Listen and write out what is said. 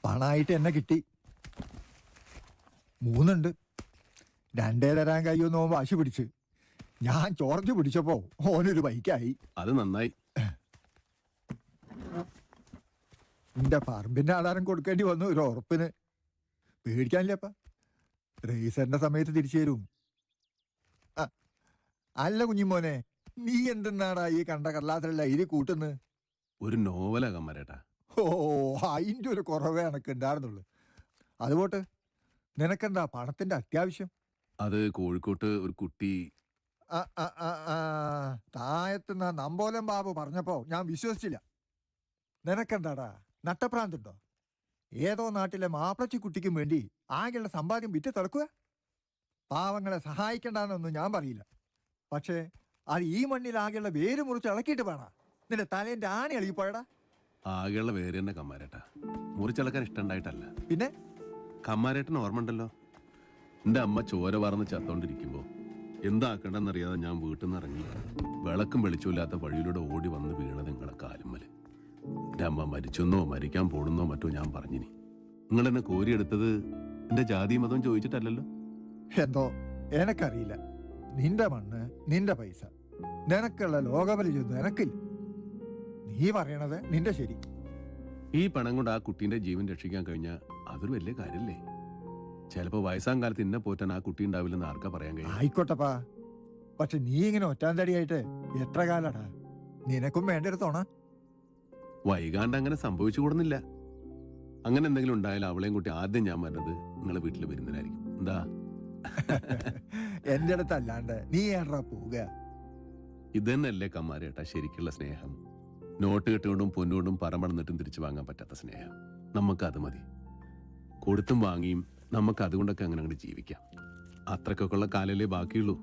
പണമായിട്ട് എന്നെ കിട്ടി. 3 2 തരാൻ കഴിയുമെന്ന് ഓൻ വാശി പിടിച്ച്. ഞാൻ ചോർജ് പിടിച്ചപ്പോ ഓനൊരു ബൈക്കായി. അത് നന്നായി. എന്റെ പറമ്പിന്റെ ആധാരം കൊടുക്കേണ്ടി വന്നു ഒരു ഉറപ്പിന്. പേടിക്കാനില്ലപ്പ, റേസറിന്റെ സമയത്ത് തിരിച്ചു തരും. അല്ല കുഞ്ഞിമോനെ, നീ എന്തെന്നാടാ ഈ കണ്ട കടലാസിലല്ല ഇത് കൂട്ടുന്നത്? ഒരു നോവലാ കമ്മാരേട്ടാ. ഓ, അതിൻ്റെ ഒരു കുറവേ എനക്ക് ഉണ്ടായിരുന്നുള്ളു. അതുപോട്ട് നിനക്കെന്താ പണത്തിന്റെ അത്യാവശ്യം? അത് കോഴിക്കോട്ട് ഒരു കുട്ടി താഴത്തുനിന്ന് നമ്പോലം ബാബു പറഞ്ഞപ്പോ ഞാൻ വിശ്വസിച്ചില്ല. നിനക്കെന്താടാ നട്ടപ്രാന്തുണ്ടോ? ഏതോ നാട്ടിലെ മാപ്പിളച്ചി കുട്ടിക്കും വേണ്ടി ആകെയുള്ള സമ്പാദ്യം വിറ്റ് തിളക്കുക. പാവങ്ങളെ സഹായിക്കണ്ടെന്നൊന്നും ഞാൻ പറയില്ല. പക്ഷേ അത് ഈ മണ്ണിൽ ആകെയുള്ള വേര് മുറിച്ച് ഇളക്കിയിട്ട് വേണം. നിന്റെ തലേന്റെ ആണി ഇളകിപ്പോയടാ. ആകെയുള്ള വേര് തന്നെ കമ്മാരേട്ടാ. മുറിച്ചിളക്കാൻ ഇഷ്ടമുണ്ടായിട്ടല്ല. പിന്നെ കമ്മാരേട്ടന് ഓർമ്മ ഉണ്ടല്ലോ, എൻ്റെ അമ്മ ചോര വാർന്ന് ചത്തോണ്ടിരിക്കുമ്പോൾ എന്താക്കണ്ടെന്നറിയാതെ ഞാൻ വീട്ടിൽ നിന്ന് ഇറങ്ങി വിളക്കും വെളിച്ചമില്ലാത്ത വഴിയിലൂടെ ഓടി വന്ന് വീണത് നിങ്ങളെ കാലുമ്മല്. എൻ്റെ അമ്മ മരിച്ചെന്നോ മരിക്കാൻ പോണെന്നോ മറ്റോ ഞാൻ പറഞ്ഞിനി. നിങ്ങളെന്നെ കോരിയെടുത്തത് എൻ്റെ ജാതി മതം ചോദിച്ചിട്ടല്ലല്ലോ. എന്തോ എനക്കറിയില്ല. നിന്റെ മണ്ണ്, നിന്റെ പൈസ, നിനക്കുള്ള ലോകപരിചയൊന്നും എനക്കില്ല. നീ പറയണത് നിന്റെ ശരി. ഈ പണം കൊണ്ട് ആ കുട്ടീൻ്റെ ജീവൻ രക്ഷിക്കാൻ കഴിഞ്ഞാൽ അതൊരു വലിയ കാര്യമല്ലേ? ചിലപ്പോൾ വയസ്സാം കാലത്ത് ഇന്നെ പോറ്റാൻ ആ കുട്ടി ഉണ്ടാവില്ലെന്ന് ആർക്കാ പറയാൻ കഴിയും? ആയിക്കോട്ടപ്പാ, പക്ഷെ നീ ഇങ്ങനെ ഒറ്റാന്തടിയായിട്ട് എത്ര കാലടാ? നിനക്കും വേണ്ടെടുത്തോണ. വൈകാണ്ട് അങ്ങനെ സംഭവിച്ചു കൂടുന്നില്ല. അങ്ങനെ എന്തെങ്കിലും ഉണ്ടായാലും അവളെയും കുട്ടി ആദ്യം ഞാൻ വരുന്നത് നിങ്ങളെ വീട്ടിൽ വരുന്നതിനായിരിക്കും. എന്താ? എന്റെ അടുത്തല്ലാണ്ട് നീ ഏടാ പോവുക? ഇതന്നെയല്ലേ കമ്മാരേട്ടാ ശരിക്കുള്ള സ്നേഹം. നോട്ട് കെട്ടുകൊണ്ടും പൊന്നുകൊണ്ടും പറമ്പടന്നിട്ടും തിരിച്ചു വാങ്ങാൻ പറ്റാത്ത സ്നേഹം. നമുക്കത് മതി. കൊടുത്തും വാങ്ങിയും നമുക്ക് അതുകൊണ്ടൊക്കെ അങ്ങനെ അങ്ങോട്ട് ജീവിക്കാം. അത്രക്കൊക്കെ ഉള്ള കാലല്ലേ ബാക്കിയുള്ളൂ.